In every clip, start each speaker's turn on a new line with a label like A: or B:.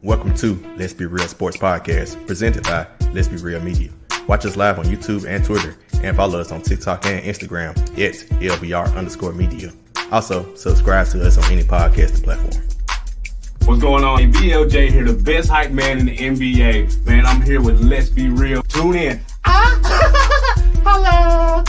A: Welcome to Let's Be Real Sports Podcast, presented by Let's Be Real Media. Watch us live on YouTube and Twitter, and follow us on TikTok and Instagram at LBR_media. Also, subscribe to us on any podcasting platform.
B: What's going on? BLJ here, the best hype man in the NBA. Man, I'm here with Let's Be Real. Tune in. Hello.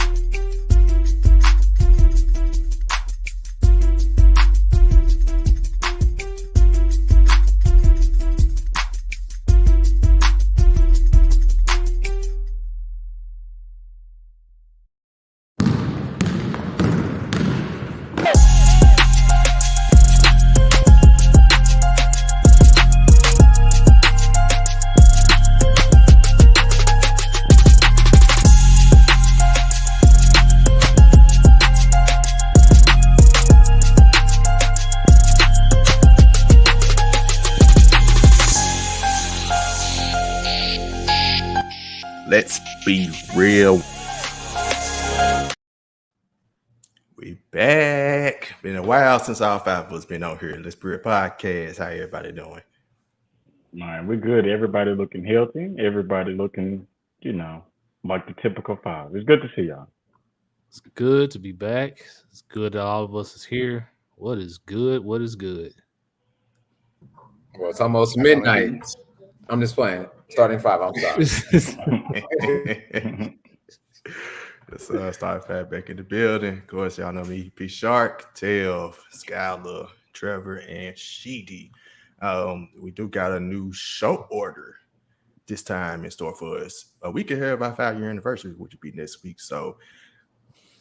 A: Let's be real. We back. Been a while since all five of us been on here. Let's Be Real Podcast. How everybody doing?
C: Man, we're good. Everybody looking healthy. Everybody looking, like the typical five. It's good to see y'all.
D: It's good to be back. It's good that all of us is here. What is good? What is good?
E: Well, it's almost midnight. I'm just playing. Starting five. I'm sorry.
A: The Star Fat back in the building. Of course, y'all know me, P Shark, Tev, Skylar, Trevor, and Sheedy. We do got a new show order this time in store for us. A week ahead of our 5-year anniversary, which will be next week. So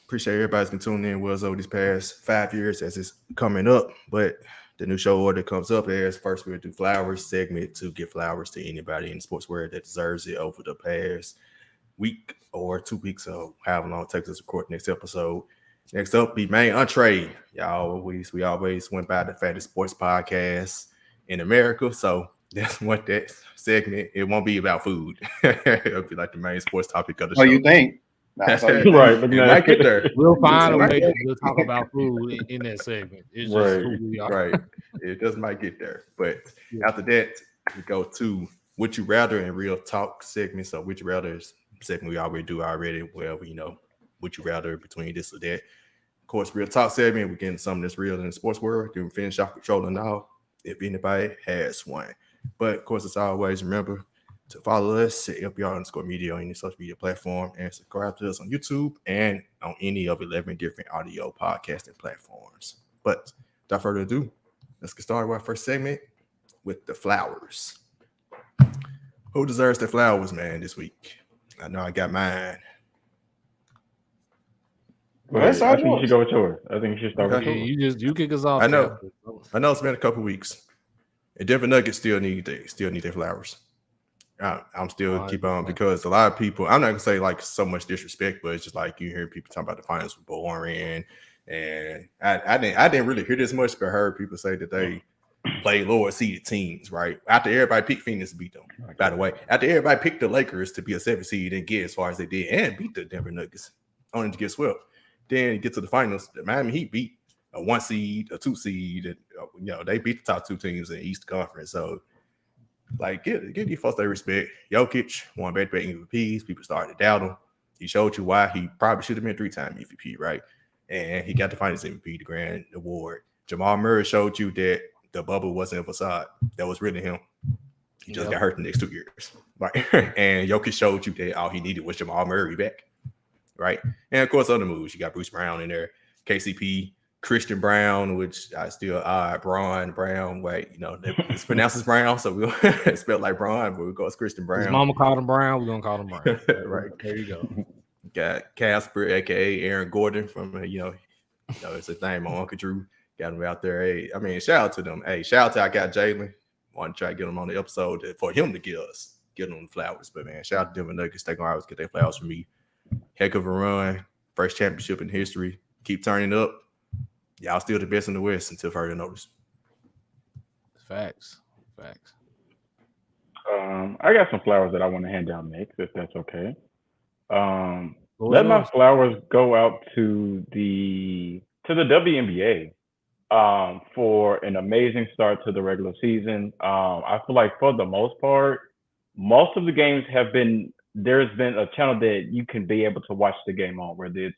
A: appreciate everybody's been tuning in with us over these past 5 years as it's coming up. But the new show order comes up as first we'll do flowers segment to give flowers to anybody in the sports world that deserves it over the past week or 2 weeks of however long it takes us to record next episode. Next up be main Entree. We always went by the fattest sports podcast in America. So that's what that segment. It won't be about food. It'll be like the main sports topic of the show.
F: Oh, you think?
C: Right, but
A: it might get there.
D: We'll find a way to talk about food in that segment. It's just who we are.
A: Right. It just might get there. But after that, we go to Would You Rather and Real Talk segment. So Would You Rather is segment we already do wherever, would you rather between this or that. Of course, Real Talk segment, we're getting something that's real in the sports world. Then we finish off controlling all if anybody has one. But of course, as always, remember to follow us at LBR_media on any social media platform and subscribe to us on YouTube and on any of 11 different audio podcasting platforms. But without further ado, let's get started with our first segment with the flowers. Who deserves the flowers, man, this week? I know I got mine.
C: I think you should go with yours. I think you should start with yours.
D: You kick us off.
A: I know it's been a couple weeks. And Denver Nuggets still need their flowers. I'm still keep on because a lot of people, I'm not gonna say like so much disrespect, but it's just like you hear people talking about the finals were boring, and I didn't really hear this much, but I heard people say that they play lower seeded teams, right? After everybody picked Phoenix to beat them. By the way, after everybody picked the Lakers to be a 7 seed and get as far as they did and beat the Denver Nuggets, only to get swept. Then you get to the finals, the Miami Heat beat a 1 seed, a 2 seed, and they beat the top 2 teams in the East Conference. So like, give these folks their respect. Jokic won back-to-back MVPs. People started to doubt him. He showed you why he probably should have been 3-time MVP, right? And he got the Finals MVP, the grand award. Jamal Murray showed you that the bubble wasn't a facade. That was really him. He just got hurt the next 2 years, right? And Jokic showed you that all he needed was Jamal Murray back, right? And of course, other moves. You got Bruce Brown in there, KCP, Christian Brown, which I still Brown. Wait, it's pronounced Brown, so we'll spell like Brown, but we go as Christian Brown.
D: His mama called him Brown, we're gonna call him Brown.
A: Right.
D: There you go.
A: Got Casper, aka Aaron Gordon from it's a name on Uncle Drew. Got him out there. Hey, I mean, shout out to them. Hey, shout out to I got Jalen. Want to try to get him on the episode for him to get them the flowers. But man, shout out to Denver Nuggets. They're gonna always get their flowers from me. Heck of a run, first championship in history. Keep turning up. Y'all still the best in the West until further notice.
D: Facts.
C: I got some flowers that I want to hand down next, if that's okay. Let my flowers go out to the WNBA. for an amazing start to the regular season. I feel like for the most part, most of the games there's been a channel that you can be able to watch the game on, whether it's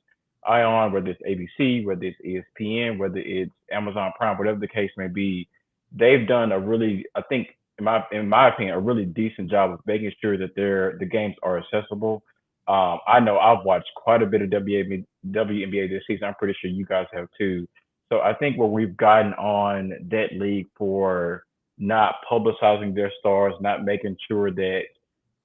C: ION, whether it's ABC, whether it's ESPN, whether it's Amazon Prime, whatever the case may be. They've done a really, I think, in my opinion, a really decent job of making sure that the games are accessible. I know I've watched quite a bit of WNBA this season. I'm pretty sure you guys have too. So I think what we've gotten on that league for not publicizing their stars, not making sure that,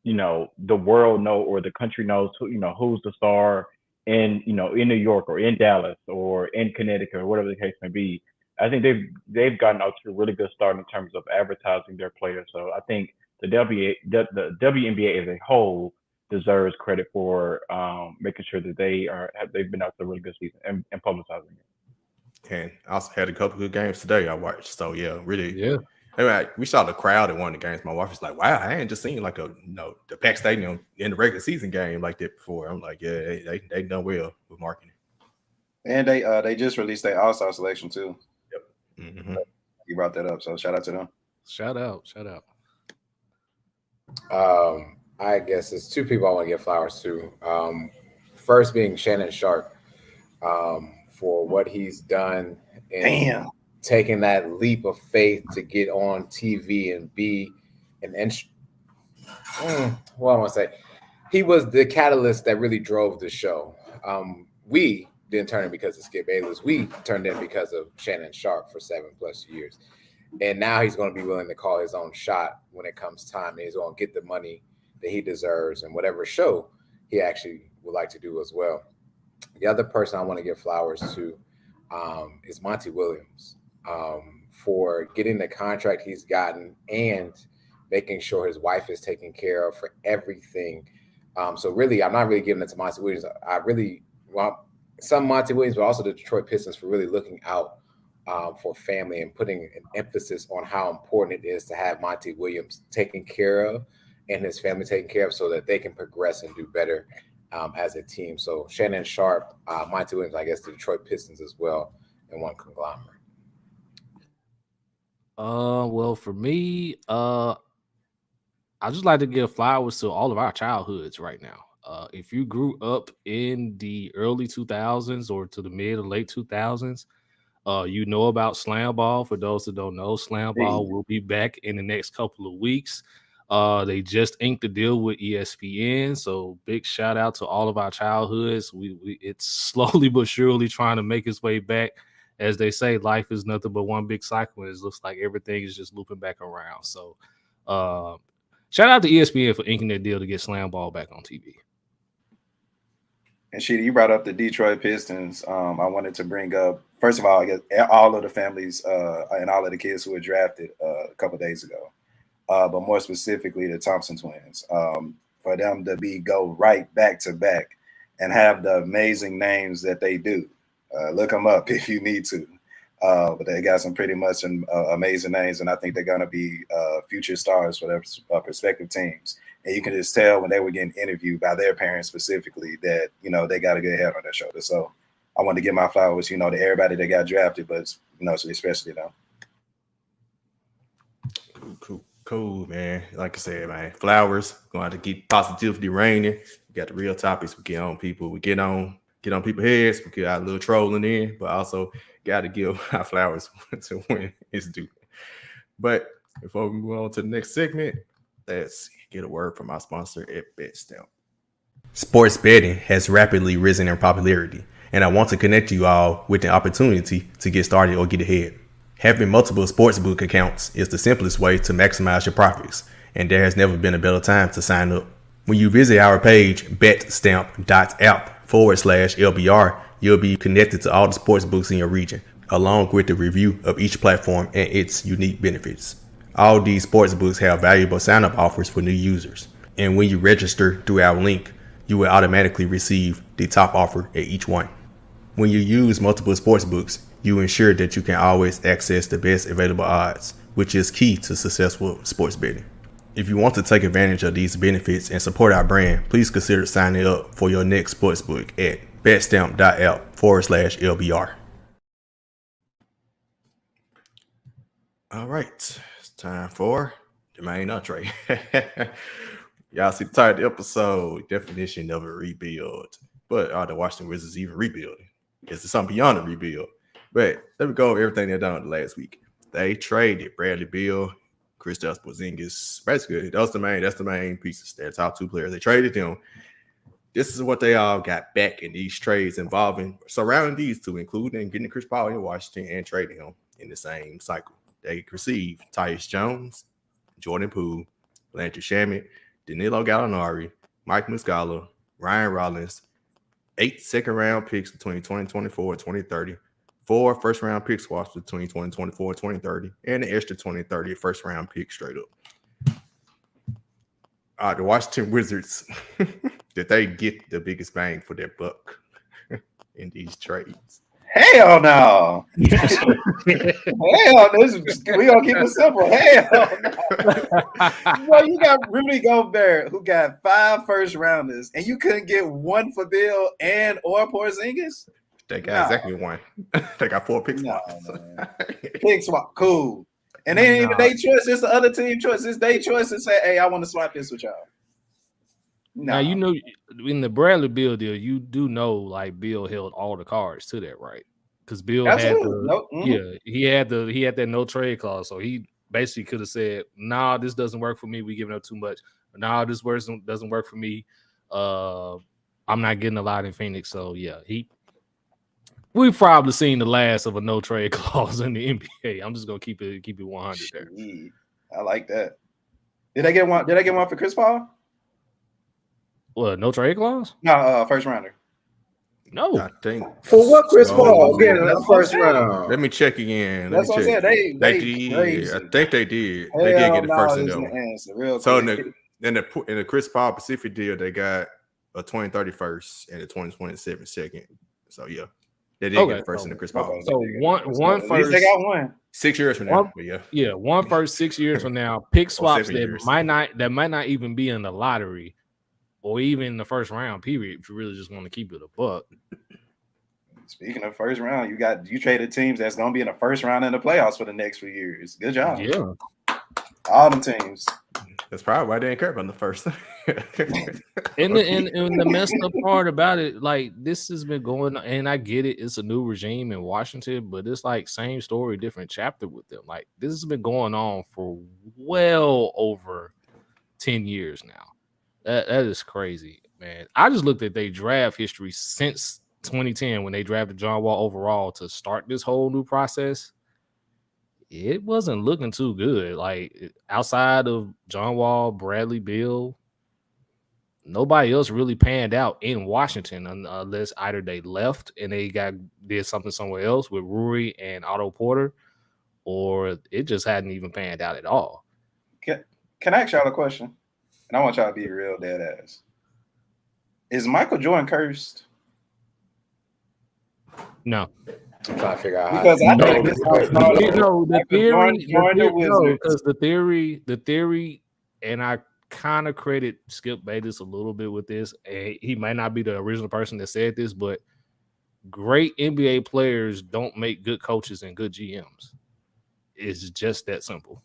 C: the world or the country knows who's the star in New York or in Dallas or in Connecticut or whatever the case may be. I think they've gotten out to a really good start in terms of advertising their players. So I think the WNBA as a whole deserves credit for making sure that they've been out to a really good season and publicizing it.
A: And I also had a couple good games today I watched. So yeah, really.
D: Yeah.
A: Anyway, we saw the crowd at one of the games. My wife was like, "Wow, I ain't just seen like the Pack Stadium in the regular season game like that before." I'm like, "Yeah, they done well with marketing."
F: And they just released their All-Star selection too.
A: Yep. Mm-hmm.
F: You brought that up, so shout out to them.
D: Shout out.
E: I guess there's two people I want to give flowers to. First being Shannon Sharp for what he's done in taking that leap of faith to get on TV and be what I want to say. He was the catalyst that really drove the show. We didn't turn in because of Skip Bayless. We turned in because of Shannon Sharp for 7+ years. And now he's going to be willing to call his own shot when it comes time. And he's going to get the money that he deserves and whatever show he actually would like to do as well. The other person I want to give flowers to is Monty Williams for getting the contract he's gotten and making sure his wife is taken care of for everything. So really, I'm not really giving it to Monty Williams. I really want some Monty Williams, but also the Detroit Pistons for really looking out for family and putting an emphasis on how important it is to have Monty Williams taken care of and his family taken care of so that they can progress and do better as a team. So Shannon Sharp, Monty Williams, I guess the Detroit Pistons as well in one conglomerate.
D: Well, for me, I just like to give flowers to all of our childhoods right now. If you grew up in the early 2000s or to the mid or late 2000s, you know about Slam Ball. For those that don't know, Slam Ball will be back in the next couple of weeks. They just inked a deal with ESPN, so big shout out to all of our childhoods. It's slowly but surely trying to make its way back. As they say, life is nothing but one big cycle, and it looks like everything is just looping back around. So shout out to ESPN for inking that deal to get Slam Ball back on TV.
F: And Sheeta, you brought up the Detroit Pistons. I wanted to bring up, first of all, I guess all of the families and all of the kids who were drafted a couple of days ago, but more specifically the Thompson twins. For them to go right back to back and have the amazing names that they do. Look them up if you need to. But they got some pretty much amazing names, and I think they're going to be future stars for their prospective teams. And you can just tell when they were getting interviewed by their parents specifically that, they got a good head on their shoulder. So I want to give my flowers, to everybody that got drafted, but, so especially them.
A: Cool, man. Like I said, man, flowers. Going to keep positivity raining. We got the real topics. We get on people. We get on people's heads. We get our little trolling in, but also got to give our flowers to when it's due. But before we move on to the next segment, let's get a word from our sponsor at BetStamp. Sports betting has rapidly risen in popularity, and I want to connect you all with the opportunity to get started or get ahead. Having multiple sportsbook accounts is the simplest way to maximize your profits, and there has never been a better time to sign up. When you visit our page, betstamp.app/LBR, you'll be connected to all the sportsbooks in your region, along with the review of each platform and its unique benefits. All these sportsbooks have valuable sign-up offers for new users, and when you register through our link, you will automatically receive the top offer at each one. When you use multiple sportsbooks, you ensure that you can always access the best available odds, which is key to successful sports betting. If you want to take advantage of these benefits and support our brand, please consider signing up for your next sportsbook at betstamp.app/LBR. All right, it's time for the main entree. Y'all see the title of the episode, definition of a rebuild. But are the Washington Wizards even rebuilding? Is there something beyond a rebuild? But let me go over everything they've done last week. They traded Bradley Beal, Kristaps Porzingis. Basically, that's the main pieces. Their top two players. They traded them. This is what they all got back in these trades surrounding these two, including getting Chris Paul in Washington and trading him in the same cycle. They received Tyus Jones, Jordan Poole, Landry Shamet, Danilo Gallinari, Mike Muscala, Ryan Rollins, 8 second-round picks between 2024 and 2030, 4 first-round pick swaps between 2024 and 2030, and an extra 2030 first-round pick straight up. The Washington Wizards, did they get the biggest bang for their buck in these trades?
F: Hell no. Hell, we gonna keep it simple. Hell no. Well, you got Rudy Gobert, who got 5 first rounders, and you couldn't get one for Bill or Porzingis?
A: They got exactly one. They got 4 pick swaps.
F: Pick swap, cool. And they ain't even their choice. It's the other team choice. It's their choice to say, hey, I want to swap this with y'all.
D: Now, you know, in the Bradley Beal deal, you do know like Bill held all the cards to that, right? Because Bill had he had that no trade clause. So he basically could have said, nah, this doesn't work for me. We giving up too much. Nah, this doesn't work for me. I'm not getting a lot in Phoenix. So yeah, we've probably seen the last of a no trade clause in the NBA. I'm just gonna keep it 100 there.
F: I like that. Did I get one? Did I get one for Chris Paul?
D: What, no trade clause?
F: No, first rounder.
D: No.
A: I think
E: for what Chris Paul getting in the first round.
A: Let me check again.
F: That's what I said. They
A: did.
F: crazy.
A: I think they did.
F: Hell
A: they did get the first in
F: the
A: them.
F: answer,
A: So in the Chris Paul Pacific deal, they got a 2031st and a 2027 second. So yeah, they did get the first in the Chris Paul.
D: So one first.
F: They got one.
A: 6 years from now.
D: One first 6 years from now. Pick swaps might not even be in the lottery. Or even in the first round period, if you really just want to keep it a buck.
F: Speaking of first round, you traded teams that's going to be in the first round in the playoffs for the next few years. Good job.
D: Yeah.
F: All them teams.
A: That's probably why they didn't care about the first.
D: and the messed up part about it, like this has been going on, and I get it, it's a new regime in Washington, but it's like same story, different chapter with them. Like this has been going on for well over 10 years now. That is crazy, man. I just looked at their draft history since 2010 when they drafted John Wall overall to start this whole new process. It wasn't looking too good. Like outside of John Wall, Bradley Beal, nobody else really panned out in Washington unless either they left and they did something somewhere else with Rui and Otto Porter, or it just hadn't even panned out at all.
F: Can I ask y'all a question? And I want y'all to be real dead ass. Is Michael Jordan cursed?
D: No.
E: I'm trying to figure out how.
F: Because I think this
D: the theory, and I kind of credit Skip Bayless a little bit with this. And he might not be the original person that said this, but great NBA players don't make good coaches and good GMs. It's just that simple.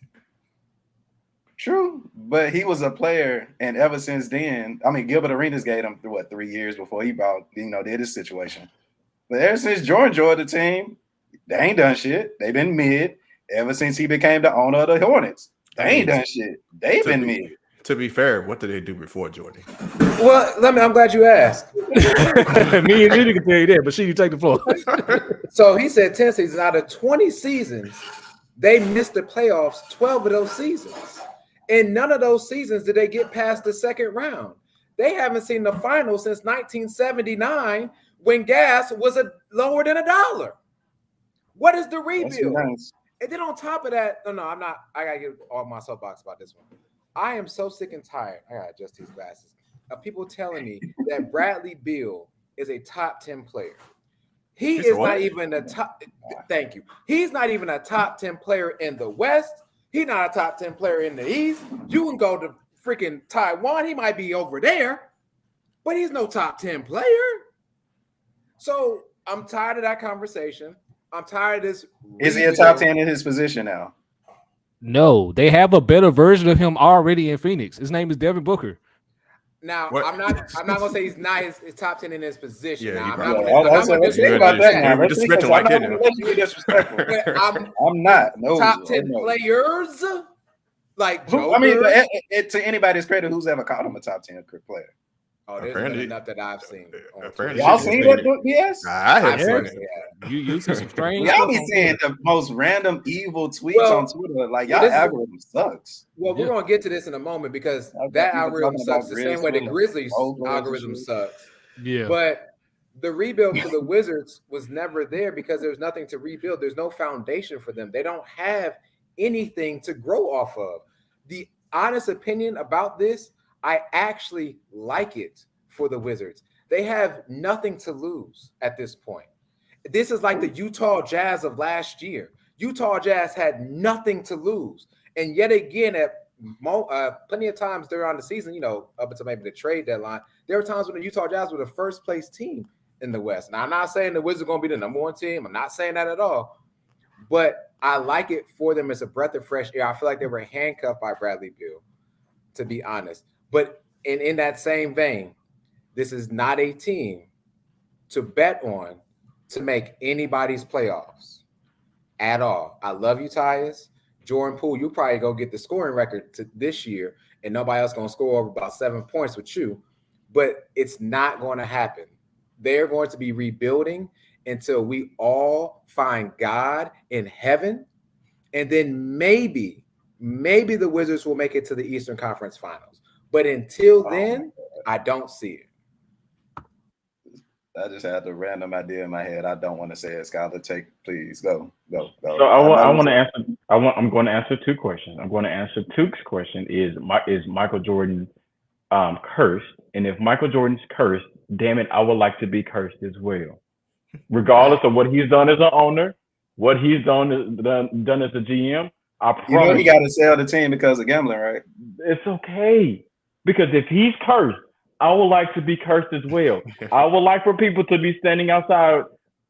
F: True, but he was a player, and ever since then, I mean, Gilbert Arenas gave him 3 years before he did his situation. But ever since Jordan joined the team, they ain't done shit. They've been mid. Ever since he became the owner of the Hornets, they ain't done shit. They've been mid.
A: To be fair, what did they do before Jordan?
E: Well, I'm glad you asked.
D: Me and Nita can tell you that, but you take the floor.
E: So he said 10 seasons. Out of 20 seasons, they missed the playoffs 12 of those seasons. In none of those seasons did they get past the second round. They haven't seen the final since 1979 when gas was lower than $1. What is the rebuild?
F: Nice.
E: And then on top of that, no, I'm not. I gotta get off my soapbox about this one. I am so sick and tired. I gotta adjust these glasses of people telling me that Bradley Beal is a top 10 player. He is not even a top. Thank you. He's not even a top 10 player in the West. He's not a top 10 player in the East. You can go to freaking Taiwan. He might be over there, but he's no top 10 player. So I'm tired of that conversation. I'm tired of this.
F: Is he a top 10 in his position now?
D: No, they have a better version of him already in Phoenix. His name is Devin Booker.
E: Now,
A: What?
E: I'm not gonna say he's not his top 10 in his position.
A: Yeah,
E: Now,
A: he
E: I'm
A: probably-
E: not
F: Let's
E: gonna
F: think
E: disrespect
F: about that
E: that.
F: now.
A: We
F: Let's
A: disrespect him
F: I'm
A: like
F: not
A: that
F: gonna
A: now.
F: let you be disrespectful.
E: But
F: I'm not. No.
E: top 10
F: no.
E: players, like
F: Who, I mean,
E: Joker.
F: to anybody's credit, who's ever called him a top 10 player?
E: Oh, there's
A: Apparently-
E: been enough that I've seen. On
A: apparently-
E: Twitter.
F: Y'all seen that BS?
A: I have
E: I've
A: seen
E: seen
A: it.
E: it.
D: You see some strange
F: Y'all
D: stuff
F: be
D: on
F: seeing
D: Twitter.
F: the most random evil tweets
E: Well,
F: on Twitter. Like,
E: well,
F: y'all
E: this is-
F: algorithm sucks.
E: Well, we're
D: Yeah.
E: gonna get to this in a moment because
F: I've got
E: that
F: people
E: algorithm
F: talking
E: sucks
F: about
E: the same way the
F: Grizz
E: Grizzlies
F: Twitter, Grizz
E: algorithm
F: shit.
E: sucks.
D: Yeah.
E: But the rebuild for the Wizards was never there because there's nothing to rebuild. There's no foundation for them. They don't have anything to grow off of. The honest opinion about this, I actually like it for the Wizards. They have nothing to lose at this point. This is like the Utah Jazz of last year. Utah Jazz had nothing to lose. And yet again, at plenty of times during the season, you know, up until maybe the trade deadline, there were times when the Utah Jazz were the first place team in the West. Now, I'm not saying the Wizards are going to be the number one team. I'm not saying that at all. But I like it for them as a breath of fresh air. I feel like they were handcuffed by Bradley Beal, to be honest. But in that same vein, this is not a team to bet on to make anybody's playoffs at all. I love you, Tyus. Jordan Poole, you probably go get the scoring record this year, and nobody else going to score over about 7 points with you. But it's not going to happen. They're going to be rebuilding until we all find God in heaven. And then maybe the Wizards will make it to the Eastern Conference Finals. But until then, I don't see it.
F: I just had the random idea in my head. I don't want to say it. Skylar, take, please go.
C: So I want to answer. I'm going to answer two questions. I'm going to answer Tuke's question: Is Michael Jordan cursed? And if Michael Jordan's cursed, damn it, I would like to be cursed as well. Regardless of what he's done as an owner, what he's done as a GM, I promise.
F: You know he got to sell the team because of gambling, right?
C: It's okay, because if he's cursed, I would like to be cursed as well. I would like for people to be standing outside,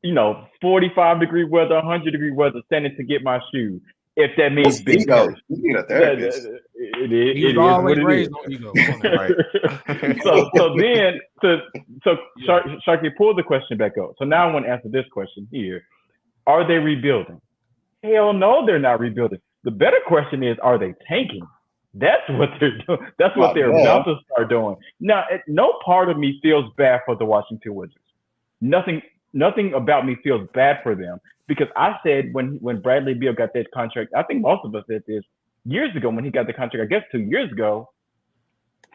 C: 45-degree weather, 100-degree weather, standing to get my shoes. If that means being cursed.
F: You need a therapist.
C: It is.
D: He was always raised on ego.
A: Right.
C: So Sharky, pull the question back up. So now I want to answer this question here. Are they rebuilding? Hell no, they're not rebuilding. The better question is, are they tanking? That's what they're doing. That's what they're about to start doing. Now, no part of me feels bad for the Washington Wizards. Nothing about me feels bad for them, because I said when Bradley Beal got that contract, I think most of us said this years ago when he got the contract, I guess 2 years ago,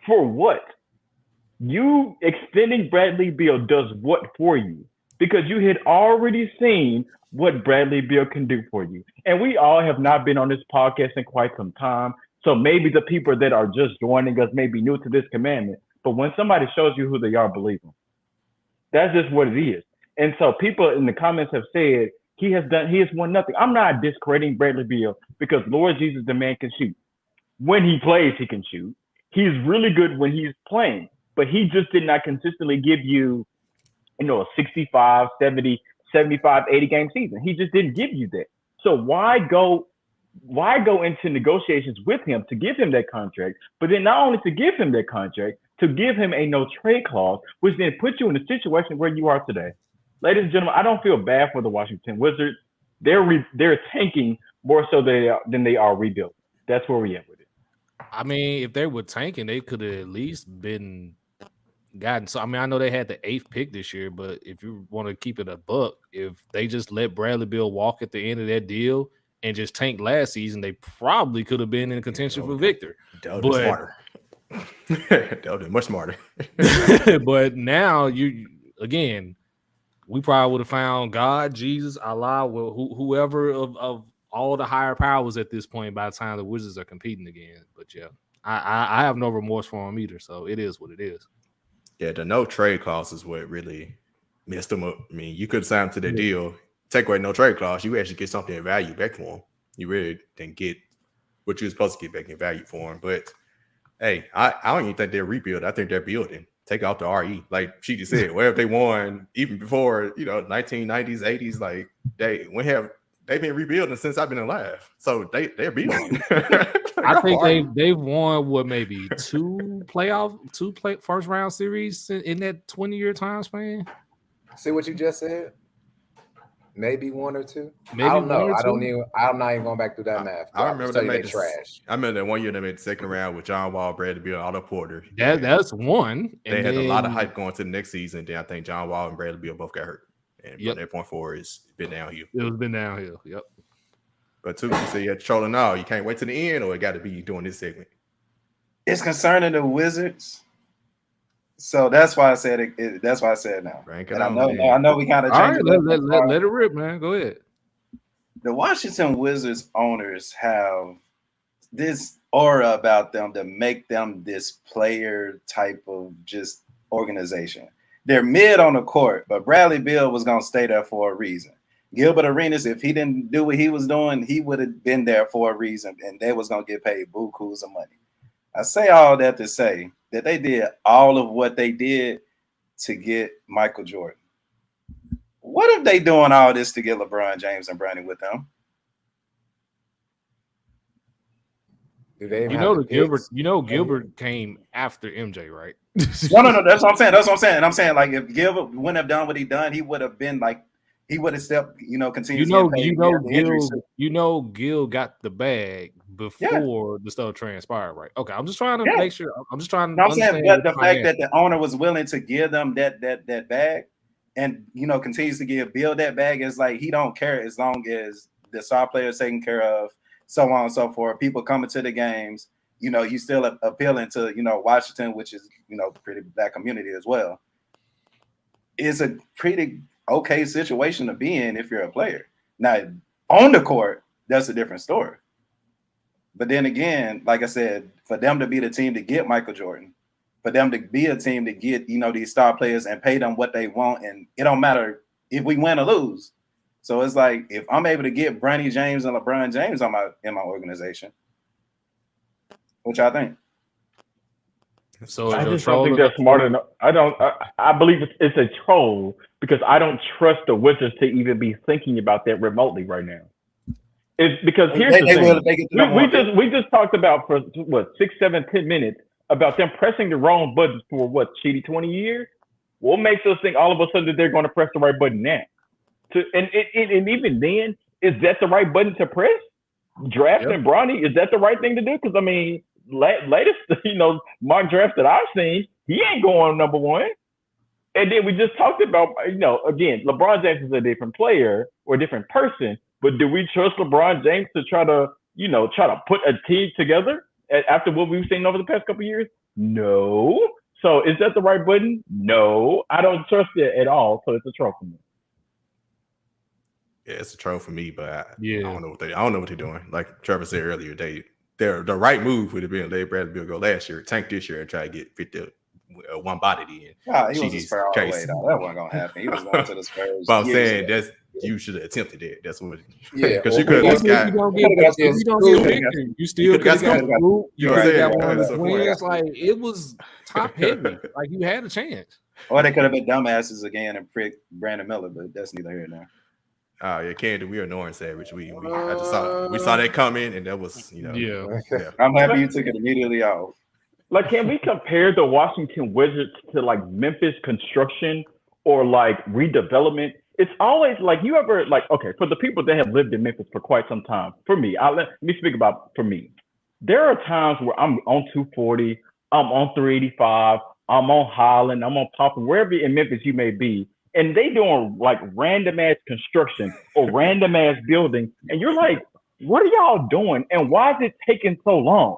C: for what? You extending Bradley Beal does what for you? Because you had already seen what Bradley Beal can do for you. And we all have not been on this podcast in quite some time. So maybe the people that are just joining us may be new to this commandment. But when somebody shows you who they are, believe them. That's just what it is. And so people in the comments have said he has won nothing. I'm not discrediting Bradley Beal, because Lord Jesus, the man can shoot. When he plays, he can shoot. He's really good when he's playing, but he just did not consistently give you, a 65, 70, 75, 80 game season. He just didn't give you that. So why go into negotiations with him to give him that contract, but then not only to give him that contract, to give him a no trade clause, which then puts you in a situation where you are today. Ladies and gentlemen, I don't feel bad for the Washington Wizards. They're tanking more so than they are rebuilding. That's where we at with it.
D: I mean, if they were tanking, they could have at least been gotten. So I mean, I know they had the 8th pick this year, but if you want to keep it a buck, if they just let Bradley Beal walk at the end of that deal and just tanked last season, they probably could have been in contention for Victor.
A: That would be smarter. That would be much smarter.
D: But now we probably would have found God, Jesus, Allah, whoever of all the higher powers at this point by the time the Wizards are competing again. But yeah, I have no remorse for them either. So it is what it is.
A: Yeah, the no trade clause is what really messed them up. I mean, you could sign to the deal, take away no trade clause, you actually get something of value back for him. You really didn't get what you were supposed to get back in value for him. But hey, I don't even think they're rebuilding. I think they're building. Take out the RE. Like she just said, where have they won even before, 1990s, 80s? Like they've been rebuilding since I've been alive. So they're building.
D: I think they've won what maybe two first round series in that 20-year time span.
E: See what you just said? Maybe one or two.
D: Maybe
E: I don't know.
D: one or two?
E: I'm not even going back through that math.
A: I remember they made
E: trash.
A: I remember that one year they made the second round with John Wall, Bradley Beal, Otto Porter.
D: That's one.
A: They had a lot of hype going to the next season. Then I think John Wall and Bradley Beal both got hurt. And from that point forward, it's been downhill.
D: It's been downhill. Yep.
A: But too, you say you're trolling now. You can't wait to the end, or it got to be doing this segment.
F: It's concerning the Wizards. So that's why I said it. That's why I said now. And I know we kind of changed.
D: Let it rip, man. Go ahead.
F: The Washington Wizards owners have this aura about them to make them this player type of just organization. They're mid on the court, but Bradley Beal was going to stay there for a reason. Gilbert Arenas, if he didn't do what he was doing, he would have been there for a reason, and they was going to get paid bukus of money. I say all that to say that they did all of what they did to get Michael Jordan. What if they doing all this to get LeBron James and Bronny with them?
D: Gilbert came after MJ, right?
F: No. That's what I'm saying. I'm saying, like, if Gilbert wouldn't have done what he done, he would have been like, he would have stepped, continued.
D: Gil got the bag before the stuff transpired, right? Okay, I'm just trying to make sure. I'm just trying to understand.
F: But the fact that the owner was willing to give them that bag, and continues to build that bag, is like he don't care as long as the star players taken care of, so on and so forth. People coming to the games, you still appealing to Washington, which is pretty black community as well. It's a pretty okay situation to be in if you're a player. Now on the court, that's a different story. But then again, like I said, for them to be the team to get Michael Jordan, for them to be a team to get these star players and pay them what they want, and it don't matter if we win or lose. So it's like, if I'm able to get Bronny James and LeBron James in my organization, what y'all think?
D: So
C: I just don't think that's smart enough. I believe it's a troll, because I don't trust the Wizards to even be thinking about that remotely right now. It's because here's the thing. We just talked about for what 6, 7, 10 minutes about them pressing the wrong buttons for what, shitty 20 years. What makes us think all of a sudden that they're going to press the right button now? And even then, is that the right button to press? Drafting Bronny, is that the right thing to do? Because I mean, latest mock draft that I've seen, he ain't going number one. And then we just talked about, again, LeBron James is a different player or a different person, but do we trust LeBron James to try to put a team together after what we've seen over the past couple of years? No. So is that the right button? No, I don't trust it at all. So it's a troll for me.
A: Yeah, it's a troll for me, but I don't know what they're doing. Like Trevor said earlier, the right move would have been let Bradley Beal go last year, tank this year, and try to get 50 one bodied in.
F: He was a Spurs all the way, though. That wasn't gonna happen. He was going to the Spurs.
A: But I'm saying you should have attempted that. That's what.
F: Because
A: you could have got.
D: You still could have got one of the wins. Like, it was top heavy. Like, you had a chance.
F: Or they could have been dumbasses again and prick Brandon Miller, but that's neither here nor there.
A: Oh yeah, Candy, we are annoying Savage. We saw that coming, and that was
F: I'm happy you took it immediately off.
C: Like, can we compare the Washington Wizards to like Memphis construction or like redevelopment? It's always like, you ever okay, for the people that have lived in Memphis for quite some time. For me, let me speak about for me. There are times where I'm on 240, I'm on 385, I'm on Highland, I'm on Poplar, wherever in Memphis you may be. And they doing like random ass construction or random ass building. And you're like, what are y'all doing? And why is it taking so long?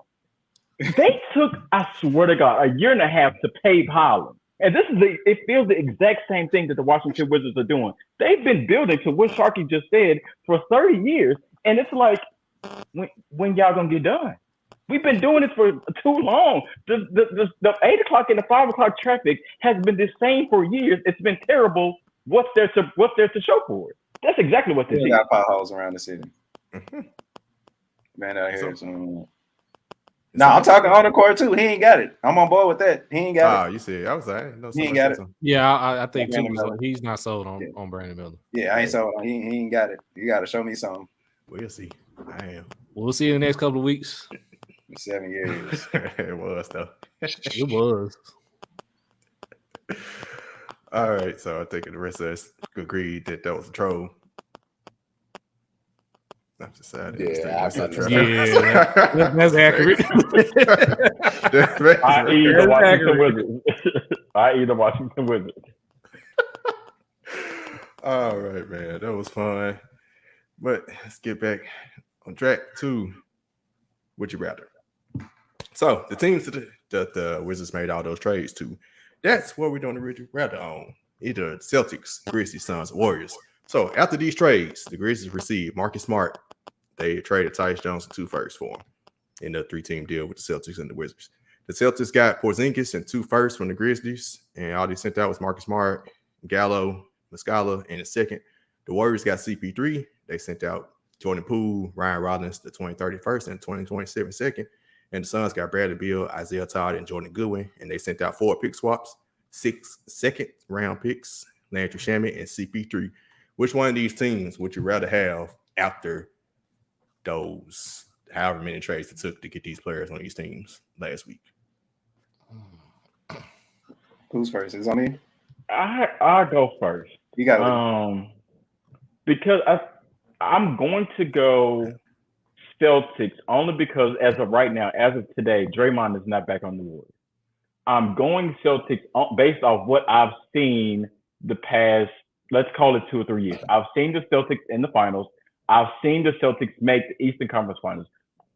C: They took, I swear to God, a year and a half to pave Highland. And it feels the exact same thing that the Washington Wizards are doing. They've been building, to what Sharky just said, for 30 years. And it's like, when y'all gonna get done? We've been doing this for too long. The 8 o'clock and the 5 o'clock traffic has been the same for years. It's been terrible. What's there to show for it? That's exactly what this is.
F: Got potholes around the city. Man out here. No, I'm talking on the court too. He ain't got it. I'm on board with that. He ain't got it.
A: You said I was like, no,
F: he ain't got it.
D: Yeah, I think too.
F: Brandon Miller.
D: He's not sold on Brandon Miller.
F: Yeah, I ain't sold on. He ain't got it. You got to show me something.
A: We'll see. I am.
D: We'll see in the next couple of weeks.
F: 7 years.
A: It was though.
D: It was.
A: All right, so I think the rest of us agreed that was a troll. I'm just sad.
E: Yeah,
A: that's not true.
D: Yeah, that's accurate.
C: I eat the Washington Wizards. I eat the Washington Wizards.
A: All right, man, that was fun. But let's get back on track to Would You Rather. So the teams that the Wizards made all those trades to, that's what we're doing the Would You Rather on. Either Celtics, Grizzlies, Suns, Warriors. So after these trades, the Grizzlies received Marcus Smart. They traded Tyus Jones and 2 firsts for him in the 3-team deal with the Celtics and the Wizards. The Celtics got Porzingis and 2 firsts from the Grizzlies, and all they sent out was Marcus Smart, Gallo, Muscala, and a second. The Warriors got CP3. They sent out Jordan Poole, Ryan Rollins, the 2030 first and 2027 second. And the Suns got Bradley Beal, Isaiah Todd, and Jordan Goodwin. And they sent out 4 pick swaps, 6 second-round picks, Landry Shamet, and CP3. Which one of these teams would you rather have after those however many trades it took to get these players on these teams last week?
F: Who's first? Is it on me?
C: I'll go first.
F: You got it.
C: Because I'm going to go Celtics only because as of right now, as of today, Draymond is not back on the Warriors. I'm going Celtics based off what I've seen the past, let's call it 2 or 3 years. I've seen the Celtics in the finals. I've seen the Celtics make the Eastern Conference Finals.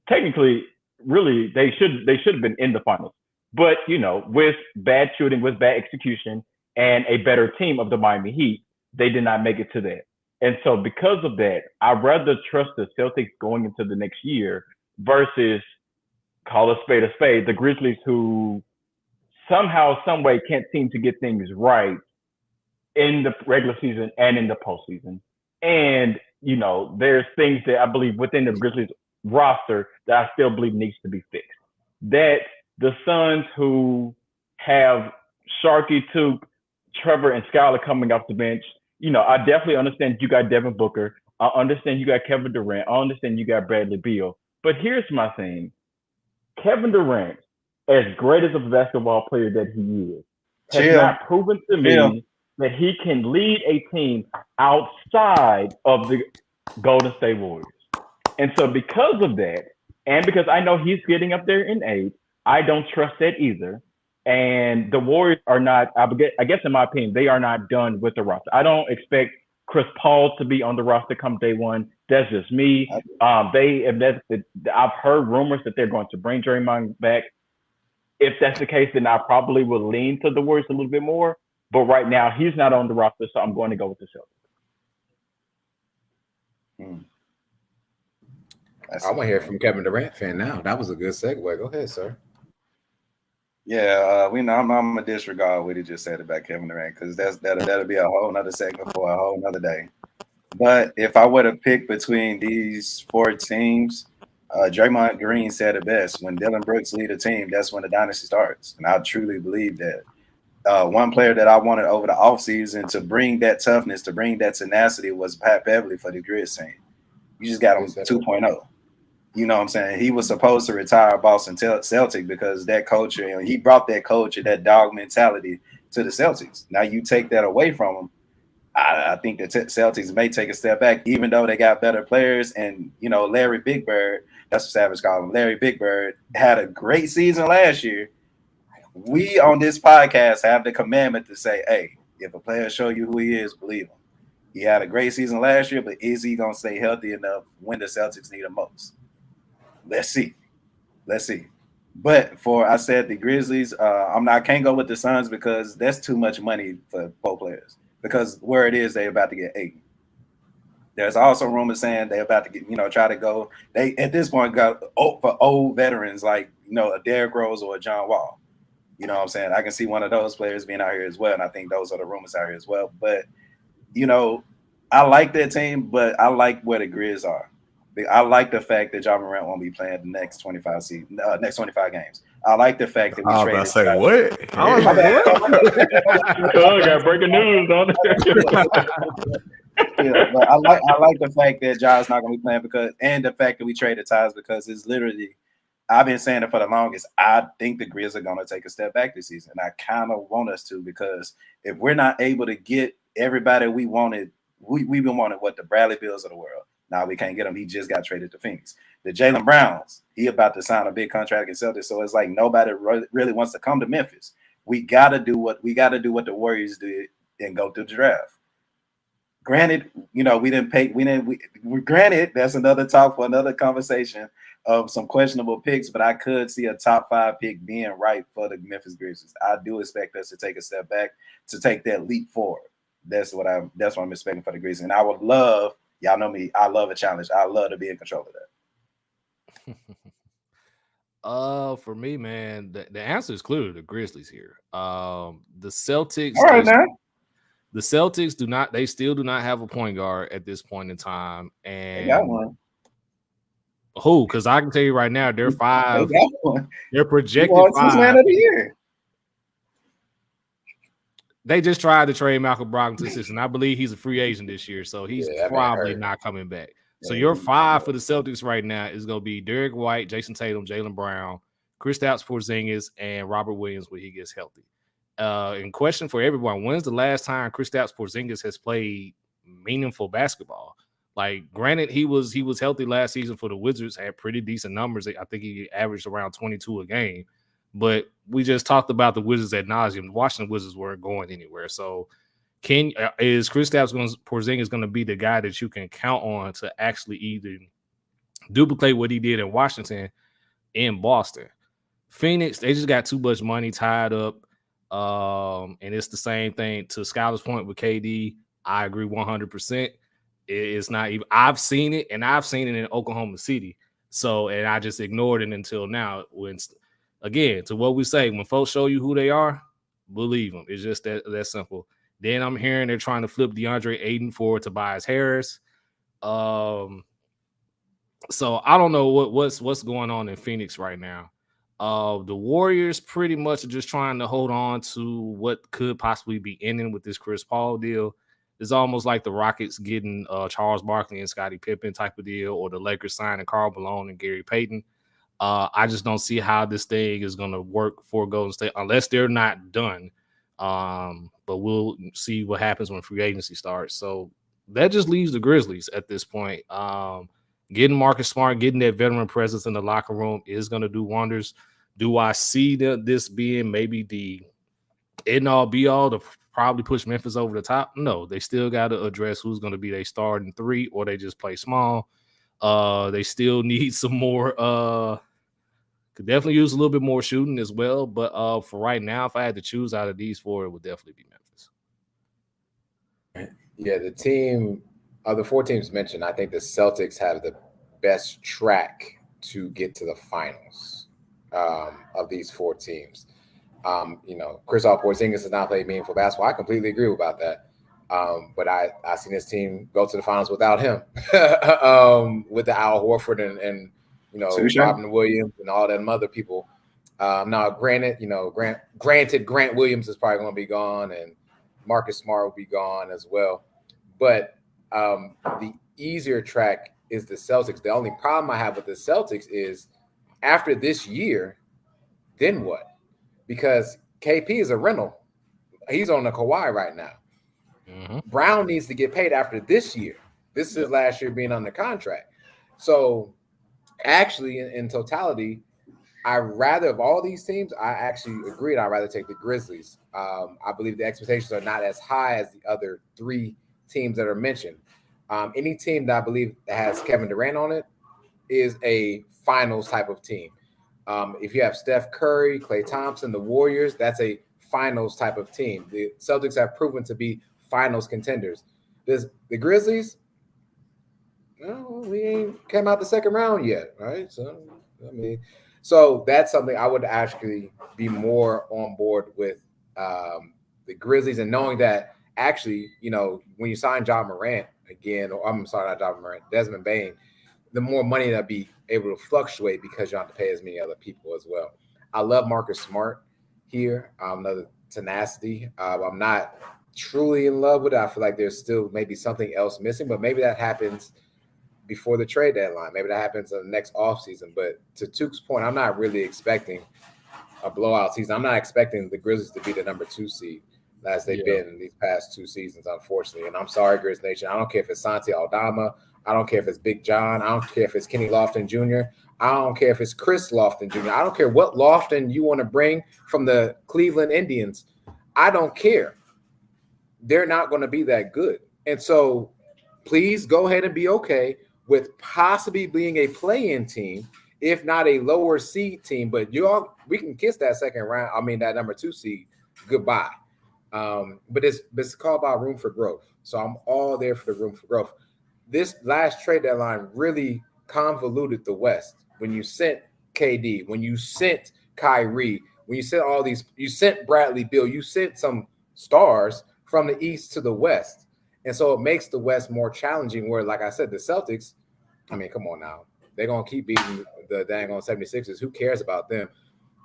C: Technically, really, they should have been in the finals. But, you know, with bad shooting, with bad execution, and a better team of the Miami Heat, they did not make it to that. And so because of that, I'd rather trust the Celtics going into the next year versus, call a spade, the Grizzlies who somehow, some way can't seem to get things right in the regular season and in the postseason. And, you know, there's things that I believe within the Grizzlies roster that I still believe needs to be fixed. That the Suns who have Sharky, Took, Trevor, and Skylar coming off the bench, you know, I definitely understand you got Devin Booker. I understand you got Kevin Durant. I understand you got Bradley Beal. But here's my thing. Kevin Durant, as great as a basketball player that he is, has not proven to me that he can lead a team outside of the Golden State Warriors. And so because of that, and because I know he's getting up there in age, I don't trust that either. And the Warriors are not, I guess in my opinion, they are not done with the roster. I don't expect Chris Paul to be on the roster come day one. That's just me. I've heard rumors that they're going to bring Draymond back. If that's the case, then I probably will lean to the Warriors a little bit more. But right now, he's not on the roster, so I'm going to go with the Celtics.
E: I want to hear from Kevin Durant fan now. That was a good segue. Go ahead, sir.
F: Yeah, we know I'm gonna disregard what he just said about Kevin Durant because that'll be a whole nother segment for a whole nother day. But if I were to pick between these 4 teams, Draymond Green said it best: when Dylan Brooks lead a team, that's when the dynasty starts. And I truly believe that. One player that I wanted over the offseason to bring that toughness, to bring that tenacity was Pat Beverly for the Grizz team. You just got him 2.0. You know what I'm saying? He was supposed to retire Boston Celtic because that culture, and he brought that culture, that dog mentality to the Celtics. Now you take that away from him, I think the Celtics may take a step back, even though they got better players. And, you know, Larry Big Bird, that's what Savage called him. Larry Big Bird had a great season last year. We on this podcast have the commandment to say, hey, if a player show you who he is, believe him. He had a great season last year, but is he going to stay healthy enough when the Celtics need him most? Let's see. But I said the Grizzlies, I can't go with the Suns because that's too much money for 4 players. Because where it is, they're about to get 8. There's also rumors saying they're about to get, try to go. They at this point got for old veterans like, a Derrick Rose or a John Wall. You know what I'm saying? I can see one of those players being out here as well. And I think those are the rumors out here as well. But, I like that team, but I like where the Grizz are. I like the fact that Ja Morant won't be playing the next 25 games. I like the fact that we
A: I was
F: traded.
A: about to say what?
D: I was like,
C: Oh, got breaking news on
F: Yeah, but I like the fact that Ja's not going to be playing and the fact that we traded ties because it's literally. I've been saying it for the longest. I think the Grizzlies are going to take a step back this season. And I kind of want us to because if we're not able to get everybody we wanted, we've been wanting the Bradley Bills of the world. Now we can't get him. He just got traded to Phoenix. The Jaylen Browns, he about to sign a big contract in Celtics. So it's like nobody really wants to come to Memphis. We got to do what the Warriors did and go through the draft. Granted, granted, that's another talk for another conversation of some questionable picks, but I could see a top 5 pick being right for the Memphis Grizzlies. I do expect us to take a step back to take that leap forward. That's what I'm expecting for the Grizzlies. And I would love, y'all know me, I love a challenge. I love to be in control of
D: that. For me, man, the answer is clearly the Grizzlies here. The Celtics.
F: All right, now.
D: The Celtics still do not have a point guard at this point in time. And
F: they got one.
D: Who? Because I can tell you right now, they're 5. They're projected 5.
F: Man of the year.
D: They just tried to trade Malcolm Brogdon to the system. I believe he's a free agent this year, so he's probably not coming back. So your 5 for the Celtics right now is going to be Derek White, Jason Tatum, Jaylen Brown, Kristaps Porzingis, and Robert Williams when he gets healthy. And question for everyone: when's the last time Kristaps Porzingis has played meaningful basketball? Like, granted, he was healthy last season for the Wizards, had pretty decent numbers. I think he averaged around 22 a game. But we just talked about the Wizards ad nauseum. The Washington Wizards weren't going anywhere. So, is Kristaps Porzingis going to be the guy that you can count on to actually either duplicate what he did in Washington in Boston? Phoenix, they just got too much money tied up. And it's the same thing to Skylar's point with KD. I agree 100%. It's not even. I've seen it in Oklahoma City. So, and I just ignored it until now. When, again, to what we say, when folks show you who they are, believe them. It's just that simple. Then I'm hearing they're trying to flip DeAndre Ayton for Tobias Harris. So I don't know what's going on in Phoenix right now. The Warriors pretty much are just trying to hold on to what could possibly be ending with this Chris Paul deal. It's almost like the Rockets getting Charles Barkley and Scottie Pippen type of deal, or the Lakers signing Karl Malone and Gary Payton. I just don't see how this thing is going to work for Golden State unless they're not done. But we'll see what happens when free agency starts. So that just leaves the Grizzlies at this point. Getting Marcus Smart, getting that veteran presence in the locker room is going to do wonders. Do I see this being maybe the end-all, be-all to probably push Memphis over the top? No, they still got to address who's going to be their starting 3, or they just play small. They still need some more. Could definitely use a little bit more shooting as well. But for right now, if I had to choose out of these 4, it would definitely be Memphis.
E: Yeah, the team of the 4 teams mentioned, I think the Celtics have the best track to get to the finals of these 4 teams. Kristaps Porzingis has not played meaningful basketball. I completely agree about that. But I seen this team go to the finals without him, with the Al Horford and Robin Williams and all them other people. Now, granted, Grant Williams is probably going to be gone, and Marcus Smart will be gone as well. But the easier track is the Celtics. The only problem I have with the Celtics is after this year, then what? Because KP is a rental. He's on the Kawhi right now. Mm-hmm. Brown needs to get paid after this year. This is his last year being under contract. So actually, in totality, of all these teams, I actually agreed I'd rather take the Grizzlies. I believe the expectations are not as high as the other 3 teams that are mentioned. Any team that I believe that has Kevin Durant on it is a finals type of team. If you have Steph Curry, Klay Thompson, the Warriors, that's a finals type of team. The Celtics have proven to be finals contenders. The Grizzlies, we ain't came out the second round yet, right? So that's something I would actually be more on board with the Grizzlies, and knowing that actually, when you sign John Morant again, or I'm sorry, not John Morant, Desmond Bane, the more money that'll be able to fluctuate because you don't have to pay as many other people as well. I love Marcus Smart here. Another tenacity. I'm not truly in love with it. I feel like there's still maybe something else missing, but maybe that happens before the trade deadline. Maybe that happens in the next offseason. But to Tuke's point, I'm not really expecting a blowout season. I'm not expecting the Grizzlies to be the number 2 seed as they've been in these past 2 seasons, unfortunately. And I'm sorry, Grizz Nation. I don't care if it's Santi Aldama. I don't care if it's Big John. I don't care if it's Kenny Lofton Jr. I don't care if it's Chris Lofton Jr. I don't care what Lofton you want to bring from the Cleveland Indians. I don't care. They're not going to be that good. And so please go ahead and be okay with possibly being a play-in team, if not a lower seed team. But we can kiss that second round. I mean, that number 2 seed goodbye. But it's called about room for growth. So I'm all there for the room for growth. This last trade deadline really convoluted the West. When you sent KD, when you sent Kyrie, when you sent all these, you sent Bradley Beal, you sent some stars from the East to the West. And so it makes the West more challenging where, like I said, the Celtics, I mean, come on now. They're going to keep beating the dang on 76ers. Who cares about them?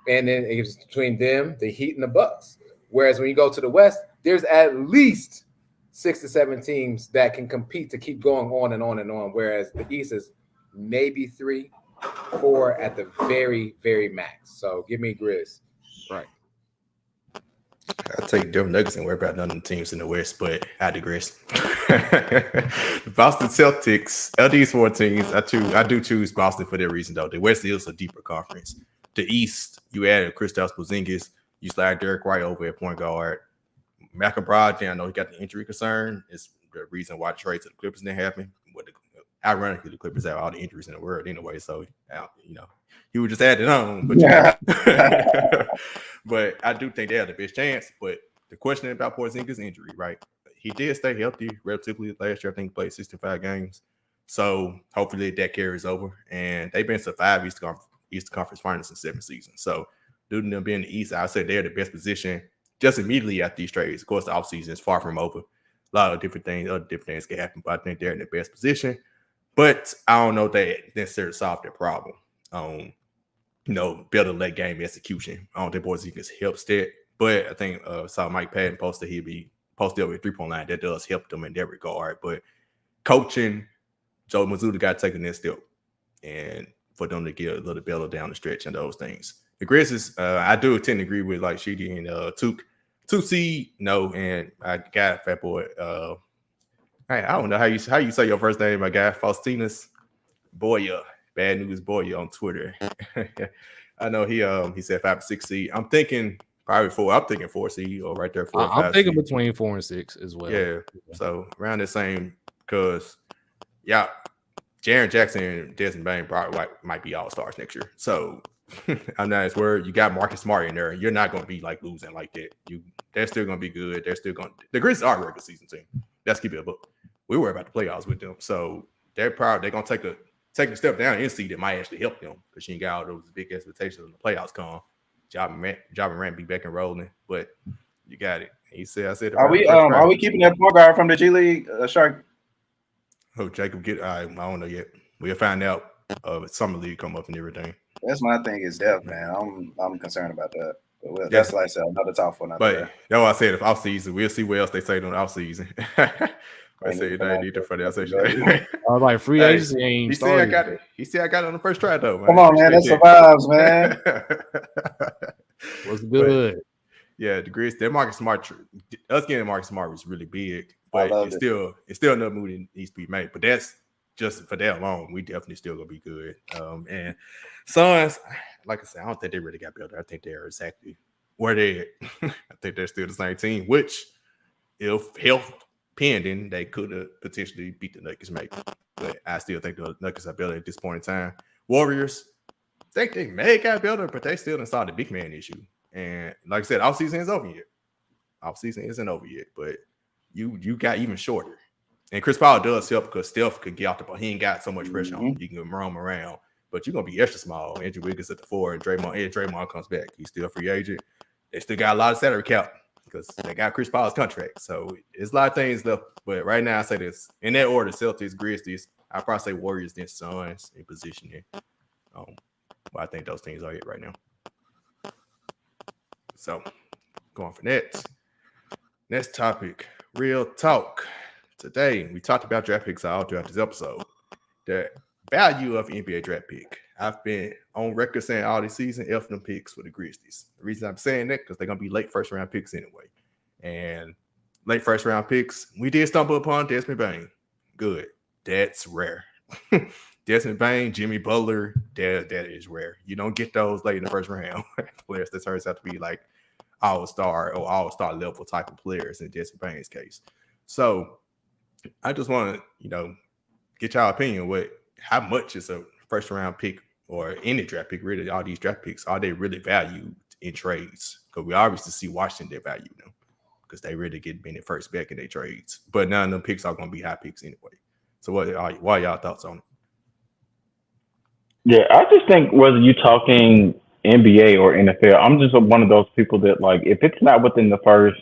E: And then it's between them, the Heat, and the Bucks. Whereas when you go to the West, there's at least 6 to 7 teams that can compete to keep going on and on and on. Whereas the East is maybe 3, 4 at the very, very max. So give me Grizz.
D: Right.
A: I'll take Denver Nuggets and worry about none of the teams in the West, but I digress. The Boston Celtics, of these 4 teams, I do choose Boston for that reason, though. The West is a deeper conference. The East, you added Kristaps Porzingis, you slide Derek White over at point guard. Malcolm Brogdon, I know he got the injury concern. It's the reason why the trade to the Clippers didn't happen. Ironically, the Clippers have all the injuries in the world anyway, so he would just add it on. But but I do think they have the best chance. But the question about Porzingis' injury, right? He did stay healthy relatively last year. I think he played 65 games. So hopefully that carries over. And they've been to 5 Eastern Conference Finals in 7 seasons. So due to them being the East, I said they're the best position just immediately after these trades. Of course, the offseason is far from over. A lot of different things can happen, but I think they're in the best position. But I don't know if they necessarily solve their problem. Better late game execution. I don't think Porzingis helps that. But I think saw Mike Patton posted he'd be posted over a 3-point line. That does help them in that regard. But coaching, Joe Mazzulla got to take the next step. And for them to get a little better down the stretch and those things. The Grizzlies, I do tend to agree with like Sheedy and Tuke. 2 seed, no, and I got Fat Boy. I don't know how you say your first name, my guy, Faustinus Boya, Bad News Boya on Twitter. I know he said 5 to 6 seed. I'm thinking probably 4. I'm thinking 4 seed or right there 4.
D: I'm thinking between 4 and 6 as well.
A: Yeah, so around the same because Jaren Jackson and Desmond Bain probably might be all stars next year. So I'm not as worried. You got Marcus Smart in there. You're not going to be like losing like that. They're still going to be good. They're still going. The Grizzlies are a regular season team. Let's keep it a book. We worry about the playoffs with them, so they're going to take a step down in seed that might actually help them because you ain't got all those big expectations when the playoffs come. Job and Rand be back and rolling, but you got it. He said, "I said."
F: Are we keeping that point guard from the G League, Shark?
A: Oh, Jacob, I don't know yet. We'll find out. Summer league come up and everything.
F: That's my thing is depth, man. I'm concerned about that. But that's like I said, another top 4.
A: But that's why I said if off season, we'll see what else they say on the off season. I say they need to for the section.
D: I was like free agency ain't.
A: He said I got it. He said I got it on the first try though. Man.
F: Come on, man. That survives, man.
D: What's good?
A: Yeah, the Grizzlies. That Marcus Smart. Us getting Marcus Smart was really big, but it's still another move that needs to be made. But that's just for that alone. We definitely still gonna be good. And Suns, like I said, I don't think they really got better. I think they're exactly where they're at. I think they're still the same team, which if health pending, they could have potentially beat the Nuggets, maybe. But I still think the Nuggets are better at this point in time. Warriors, I think they may have got better, but they still didn't solve the big man issue. And like I said, offseason isn't over yet. Offseason isn't over yet, but you got even shorter. And Chris Paul does help because Steph could get off the ball. He ain't got so much pressure on him. He can roam around. But you're going to be extra small. Andrew Wiggins at the 4 and Draymond comes back. He's still a free agent. They still got a lot of salary cap because they got Chris Paul's contract. So it's a lot of things left. But right now, I say this. In that order, Celtics, Grizzlies, I'd probably say Warriors then Suns in positioning. But I think those teams are it right now. So going for next topic, real talk. Today we talked about draft picks all throughout this episode. The value of NBA draft pick. I've been on record saying all this season, F them picks for the Grizzlies. The reason I'm saying that because they're gonna be late first round picks anyway. And late first round picks, we did stumble upon Desmond Bane. Good. That's rare. Desmond Bane, Jimmy Butler, that is rare. You don't get those late in the first round. Players that turns out to be like all-star or all-star level type of players in Desmond Bane's case. So I just want to, get y'all opinion with how much is a first round pick or any draft pick, really, all these draft picks, are they really valued in trades? Because we obviously see Washington, they value them because they really get many first back in their trades. But none of them picks are going to be high picks anyway. So what are y'all thoughts on it?
C: Yeah, I just think whether you're talking NBA or NFL, I'm just one of those people that, like, if it's not within the first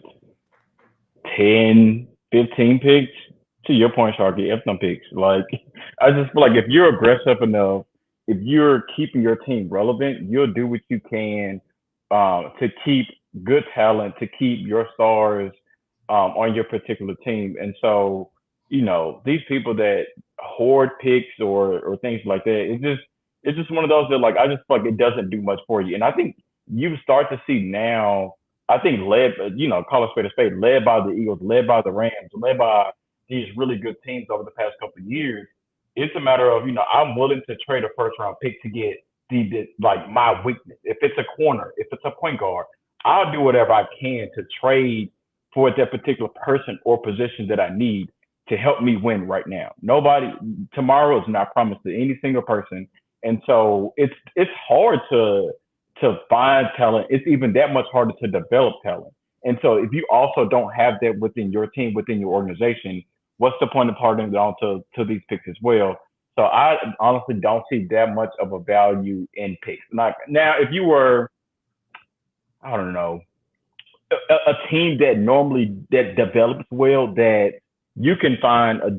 C: 10, 15 picks, to your point, Sharky, F them picks. Like, I just feel like if you're aggressive enough, if you're keeping your team relevant, you'll do what you can to keep good talent, to keep your stars on your particular team. And so, these people that hoard picks or things like that, it's just one of those that, like, I just feel like it doesn't do much for you. And I think you start to see now, I think call a spade, led by the Eagles, led by the Rams, led by these really good teams over the past couple of years. It's a matter of, I'm willing to trade a first round pick to get my weakness. If it's a corner, if it's a point guard, I'll do whatever I can to trade for that particular person or position that I need to help me win right now. Tomorrow is not promised to any single person. And so it's hard to find talent. It's even that much harder to develop talent. And so if you also don't have that within your team, within your organization, what's the point of parting on to these picks as well? So I honestly don't see that much of a value in picks. Now, if you were, I don't know, a team that develops well, that you can find a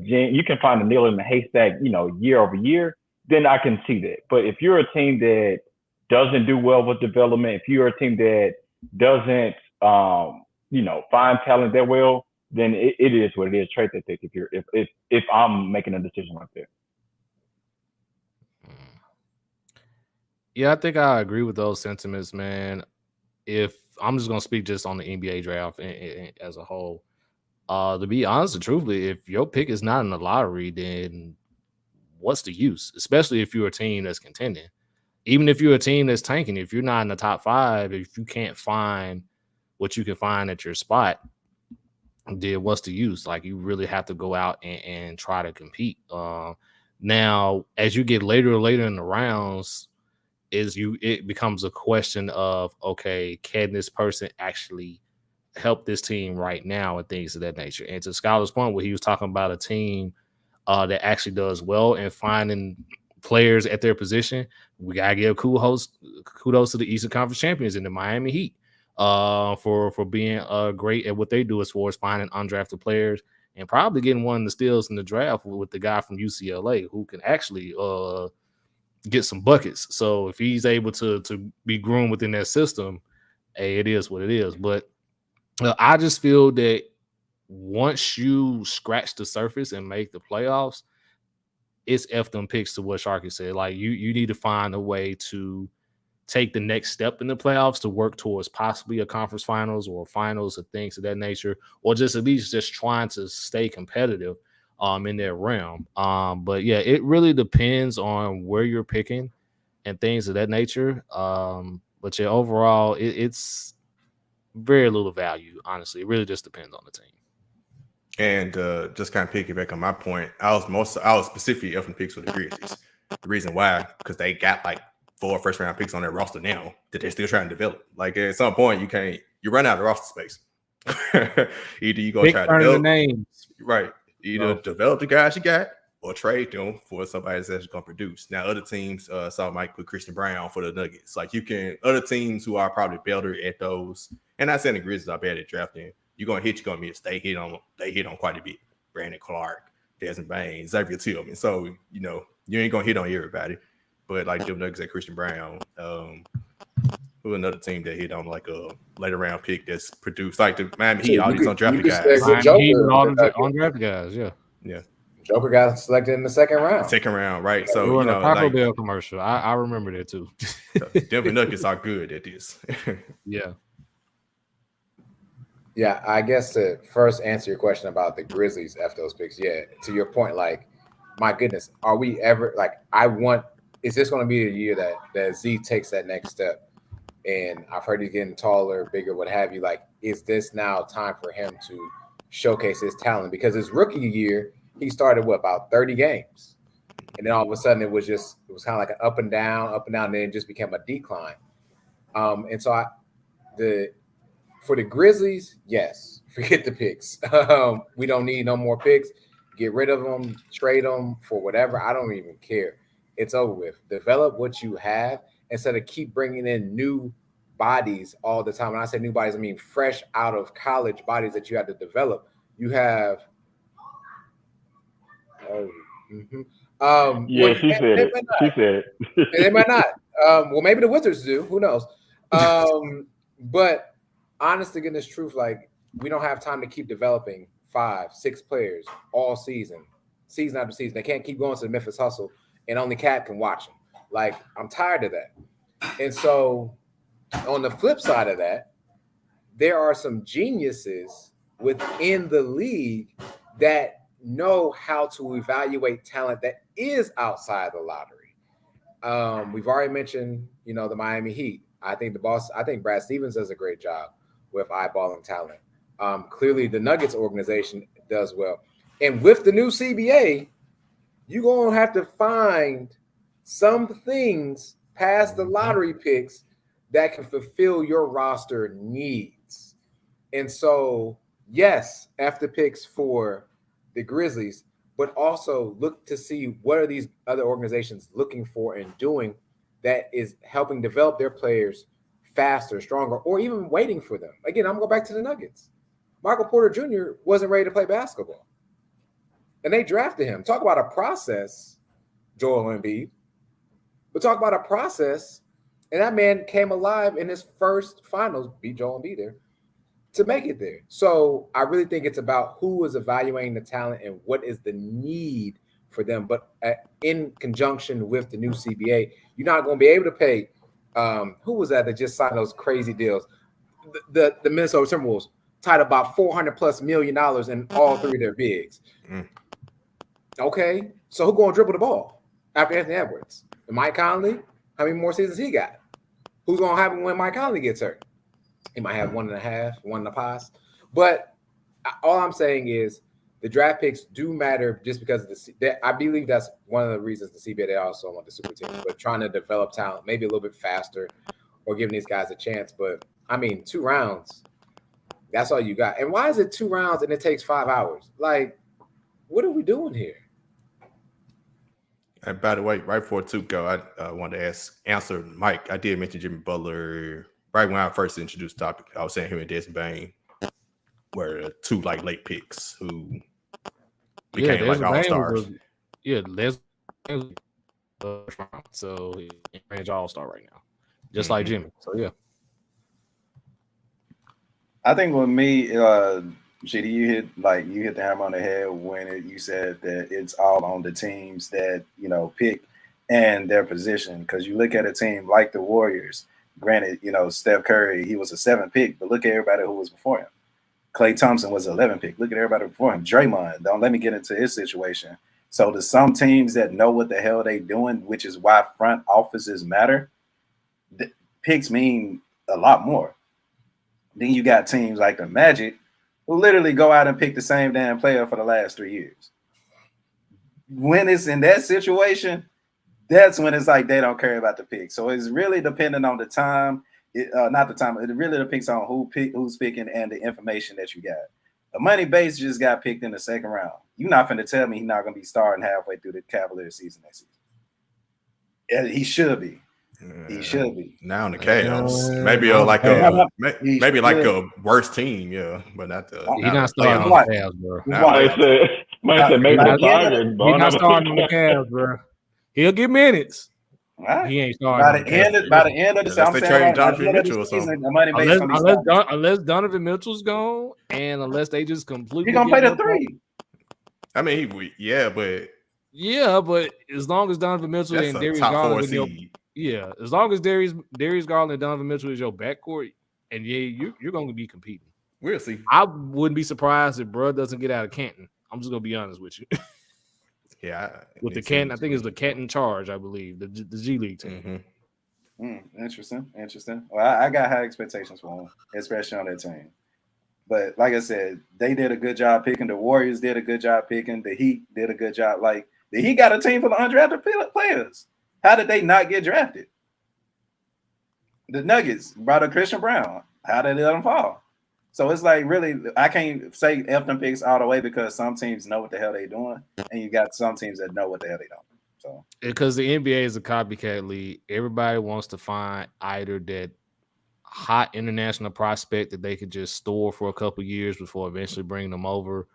C: nail in the haystack, year over year, then I can see that. But if you're a team that doesn't do well with development, if you're a team that doesn't, find talent that well, then it is what it is. Trade that pick if I'm making a decision like that.
D: Yeah, I think I agree with those sentiments, man. If I'm just gonna speak just on the NBA draft as a whole, to be honest and truthfully, if your pick is not in the lottery, then what's the use? Especially if you're a team that's contending. Even if you're a team that's tanking, if you're not in the top 5, if you can't find what you can find at your spot, then what's the use? Like, you really have to go out and try to compete. Now, as you get later in the rounds, it becomes a question of, okay, can this person actually help this team right now and things of that nature? And to Skylar's point, where he was talking about a team that actually does well in finding players at their position, we gotta give kudos to the Eastern Conference champions in the Miami Heat for being great at what they do as far as finding undrafted players and probably getting one of the steals in the draft with the guy from UCLA who can actually get some buckets. So if he's able to be groomed within that system, hey, it is what it is. But I just feel that once you scratch the surface and make the playoffs, it's F them picks to what Sharky said. Like, you need to find a way to take the next step in the playoffs to work towards possibly a conference finals or finals or things of that nature, or just at least just trying to stay competitive in their realm. But yeah, it really depends on where you're picking and things of that nature. But yeah, overall, it's very little value, honestly. It really just depends on the team.
A: And just kind of piggyback on my point, I was specifically F picks for the Grizzlies. The reason why, because they got like 4 first round picks on their roster now that they're still trying to develop. Like, at some point, you run out of roster space. Either you go try to develop
D: names,
A: right? Either develop the guys you got or trade them for somebody that's actually going to produce. Now, other teams, some might put Christian Brown for the Nuggets. Like, other teams who are probably better at those, and not saying the Grizzlies are bad at drafting. You're going to miss. They hit on quite a bit. Brandon Clark, Desmond Bain, Xavier Tillman. So, you know, you ain't gonna hit on everybody. But like them Nuggets at Christian Brown, who another team that hit on like a later round pick that's produced like the Miami Heat, all these undrafted guys.
D: Miami Heat with all the undrafted guys, yeah.
E: Joker got selected in the second round.
A: Right? So you know,
D: Taco Bell commercial. I remember that too.
A: Denver Nuggets are good at this.
D: Yeah.
E: Yeah, I guess to first answer your question about the Grizzlies after those picks, yeah, to your point, like, my goodness, are we ever like? Is this going to be a year that Z takes that next step? And I've heard he's getting taller, bigger, what have you. Like, is this now time for him to showcase his talent? Because his rookie year, he started about 30 games, and then all of a sudden it was kind of like an up and down, and then it just became a decline. And so for the Grizzlies, yes, forget the picks. We don't need no more picks. Get rid of them, trade them for whatever. I don't even care. It's over with. Develop what you have instead of keep bringing in new bodies all the time. When I say new bodies, I mean fresh out of college bodies that you have to develop. You have.
C: Yeah, she said it. She said it.
E: They might not. Well, maybe the Wizards do. Who knows? But honest to goodness truth, like, we don't have time to keep developing 5-6 players all season after season. They can't keep going to the Memphis Hustle and only Cat can watch them. Like, I'm tired of that. And so on the flip side of that, there are some geniuses within the league that know how to evaluate talent that is outside the lottery. We've already mentioned, the Miami Heat. I think Brad Stevens does a great job with eyeballing talent. Clearly, the Nuggets organization does well. And with the new CBA, you're going to have to find some things past the lottery picks that can fulfill your roster needs. And so, yes, after picks for the Grizzlies, but also look to see what are these other organizations looking for and doing that is helping develop their players faster, stronger, or even waiting for them. Again, I'm going to go back to the Nuggets. Michael Porter Jr. wasn't ready to play basketball, and they drafted him. Talk about a process, Joel Embiid. But talk about a process, and that man came alive in his first finals, beat Joel Embiid there, to make it there. So I really think it's about who is evaluating the talent and what is the need for them. But in conjunction with the new CBA, you're not going to be able to pay. Who was that just signed those crazy deals? The Minnesota Timberwolves tied about $400+ million in all three of their bigs. Okay, so who's going to dribble the ball after Anthony Edwards? And Mike Conley? How many more seasons he got? Who's going to have him when Mike Conley gets hurt? He might have 1.5, 1.5. But all I'm saying is the draft picks do matter just because of I believe that's one of the reasons the CBA, they also want the super team, but trying to develop talent maybe a little bit faster or giving these guys a chance. But I mean, 2 rounds, that's all you got. And why is it 2 rounds and it takes 5 hours? Like, what are we doing here?
A: And by the way, right before 2 go, I wanted to answer Mike. I did mention Jimmy Butler right when I first introduced the topic. I was saying him and Desmond Bain were 2 like late picks who became like all-stars.
D: So he's range all-star right now, just like Jimmy. So yeah,
F: I think with me, GD, you hit the hammer on the head when you said that it's all on the teams that pick and their position. Because you look at a team like the Warriors. Granted, Steph Curry, he was a 7th pick, but look at everybody who was before him. Klay Thompson was an 11th pick. Look at everybody before him. Draymond, don't let me get into his situation. So there's some teams that know what the hell they doing, which is why front offices matter. Picks mean a lot more. Then you got teams like the Magic who literally go out and pick the same damn player for the last 3 years. When it's in that situation, that's when it's like they don't care about the pick. So it's really dependent on the time. It really depends on who's picking and the information that you got. The money base just got picked in the 2nd round. You're not going to tell me he's not going to be starting halfway through the Cavaliers season next season. He should be. He should be.
A: Now in the Cavs, maybe like a worse team, yeah, but not the.
D: He's not starting on the Cavs, bro.
C: Man said maybe the Tigers.
D: He not starting the Cavs, bro. He'll get minutes.
F: All right.
D: He ain't starting.
F: By the end of the season, I'm saying
A: Donovan Mitchell or something.
F: the money base's gonna be
D: unless Donovan Mitchell's gone, and unless they just completely
F: he's gonna play the 3.
A: I mean,
D: but as long as Donovan Mitchell and Darius Garland, as long as Darius Garland and Donovan Mitchell is your backcourt, and you're going to be competing.
A: We'll see.
D: I wouldn't be surprised if Bro doesn't get out of Canton. I'm just going to be honest with you. With the Canton, I think it's the Canton Charge, I believe, the G League team.
F: Interesting. Well, I got high expectations for him, especially on that team. But like I said, they did a good job picking. The Warriors did a good job picking. The Heat did a good job. Like, the Heat got a team full of undrafted players. How did they not get drafted? The Nuggets brought a Christian Brown. How did they let them fall? So it's like, really, I can't say F them picks all the way because some teams know what the hell they're doing, and you got some teams that know what the hell they don't. So
D: because the NBA is a copycat league, everybody wants to find either that hot international prospect that they could just store for a couple years before eventually bringing them over,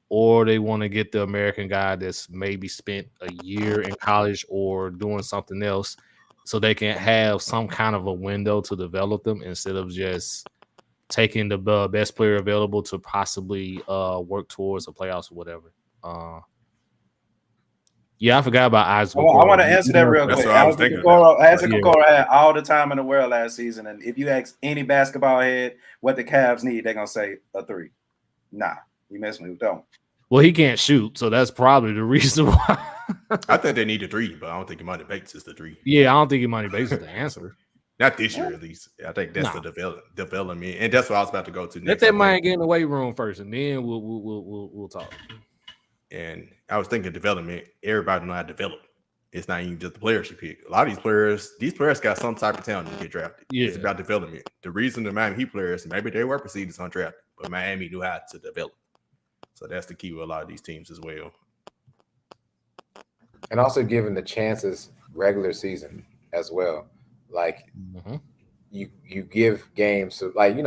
D: or they want to get the American guy that's maybe spent a year in college or doing something else so they can have some kind of a window to develop them instead of just taking the best player available to possibly work towards the playoffs or whatever. Yeah, I forgot about Isaac.
F: I want to answer that real quick. Isaac Okoro had all the time in the world last season, and if you ask any basketball head what the Cavs need, they're gonna say a 3. Nah, you messing with don't.
D: Well, he can't shoot, so that's probably the reason why.
A: I think they need a 3, but I don't think Imani Bates is the 3.
D: Yeah, I don't think Imani Bates is the answer.
A: Not this year, at least. I think that's the development, and that's what I was about to go to next.
D: Let that man get in the weight room first, and then we'll talk.
A: And I was thinking development. Everybody know how to develop. It's not even just the players you pick. A lot of these players got some type of talent to get drafted. Yeah. It's about development. The reason the Miami Heat players, maybe they were perceived as undrafted, but Miami knew how to develop. So that's the key with a lot of these teams as well.
E: And also giving the chances regular season as well. Like you give games to, like,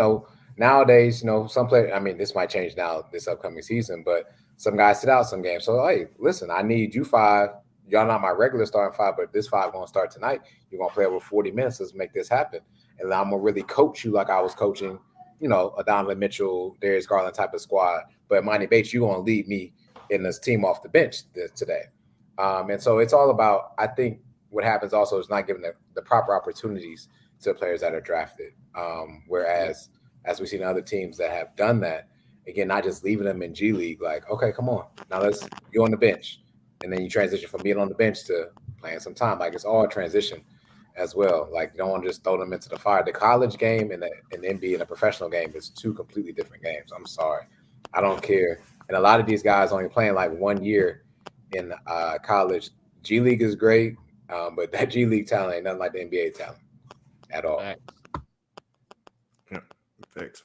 E: nowadays, some players, I mean, this might change now this upcoming season, but some guys sit out some games. So, hey, listen, I need you 5. Y'all not my regular starting 5, but this 5 going to start tonight. You're going to play over 40 minutes. Let's make this happen. And I'm going to really coach you like I was coaching, a Donovan Mitchell, Darius Garland type of squad. But Imani Bates, you're going to lead me in this team off the bench today. And so it's all about, I think what happens also is not giving the proper opportunities to the players that are drafted. Whereas, as we've seen other teams that have done that, again, not just leaving them in G League, like, okay, come on, now let's go on the bench. And then you transition from being on the bench to playing some time. Like, it's all a transition as well. Like, you don't want to just throw them into the fire. The college game and the NBA and the professional game is 2 completely different games. I'm sorry. I don't care. And a lot of these guys only playing like 1 year in college. G League is great, but that G League talent ain't nothing like the NBA talent at all.
A: Yeah, facts.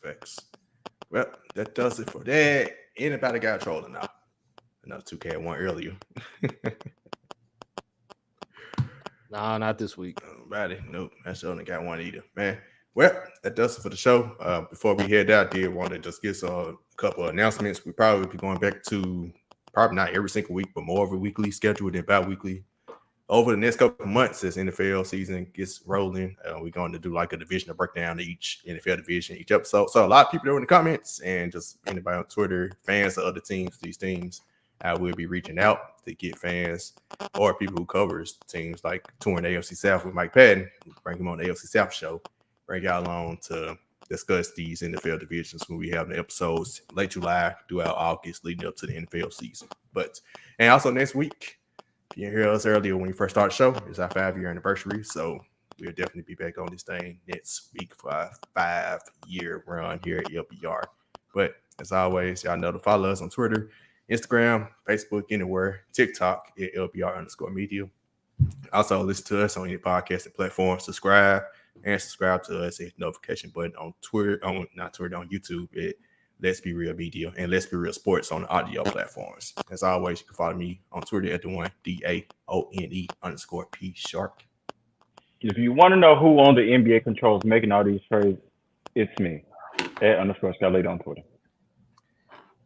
A: Well, that does it for that. Anybody got trolling now? Another 2K I won earlier.
D: Nah, not this week.
A: Nobody. Nope. I sure only got one either, man. Well, that does it for the show. Before we head out, I did want to just get a couple of announcements. We probably be going back to probably not every single week, but more of a weekly schedule than bi-weekly. Over the next couple of months, as NFL season gets rolling, we're going to do like a divisional breakdown of each NFL division, each episode. So a lot of people are in the comments, and just anybody on Twitter, fans of other teams, these teams, I will be reaching out to get fans or people who covers teams like touring AFC South with Mike Patton. Bring him on the AFC South show. Bring y'all along to discuss these NFL divisions when we have the episodes late July throughout August leading up to the NFL season. And also next week, if you didn't hear us earlier when we first started the show, it's our 5-year anniversary. So we'll definitely be back on this thing next week for our 5-year run here at LBR. But as always, y'all know to follow us on Twitter, Instagram, Facebook, anywhere, TikTok at LBR_media. Also listen to us on any podcasting platform, subscribe to us, hit the notification button on on YouTube at Let's Be Real Media and Let's Be Real Sports on the audio platforms. As always, you can follow me on Twitter at DAONE_P_Shark.
C: If you want to know who on the NBA controls making all these trades, it's me at _Skylater on Twitter.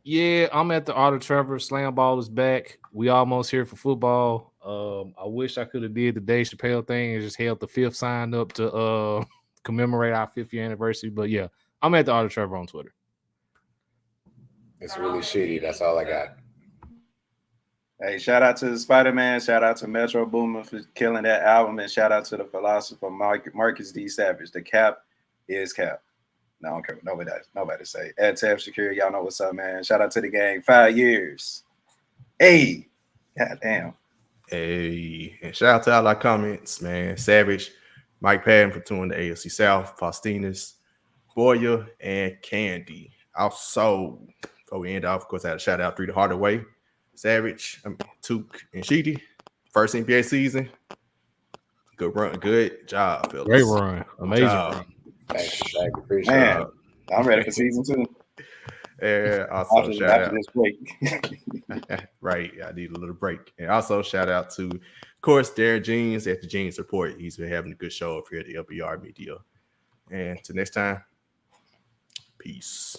D: Yeah, I'm at the Art of Trevor. Slam Ball is back. We almost here for football. I wish I could have did the Dave Chappelle thing and just held the 5th sign up to commemorate our 5th year anniversary. But yeah, I'm at the Art of Trevor on Twitter.
E: It's really shitty. That's all I got.
F: Hey, shout out to Spider-Man. Shout out to Metro Boomin for killing that album. And shout out to the philosopher Marcus D. Savage. The cap is cap. No, I don't care what nobody say. Ed Tab Security, y'all know what's up, man. Shout out to the gang. 5 years. Hey. God damn.
A: Hey. And shout out to all our comments, man. Savage, Mike Patton for touring the AFC South, Faustinus, Boyer, and Candy. Also, before we end off, of course, I had a shout out 3 the harder way. Savage, Took, and Sheedy. First NBA season. Good run. Good job, fellas.
D: Great run. Amazing run.
E: Thank you. Appreciate
F: Man,
E: it.
F: I'm ready for season 2.
A: And also shout out.
F: This break.
A: Right. I need a little break. And also shout out to, of course, Darren Jeans at the Jeans Report. He's been having a good show up here at the LBR Media. And till next time, peace.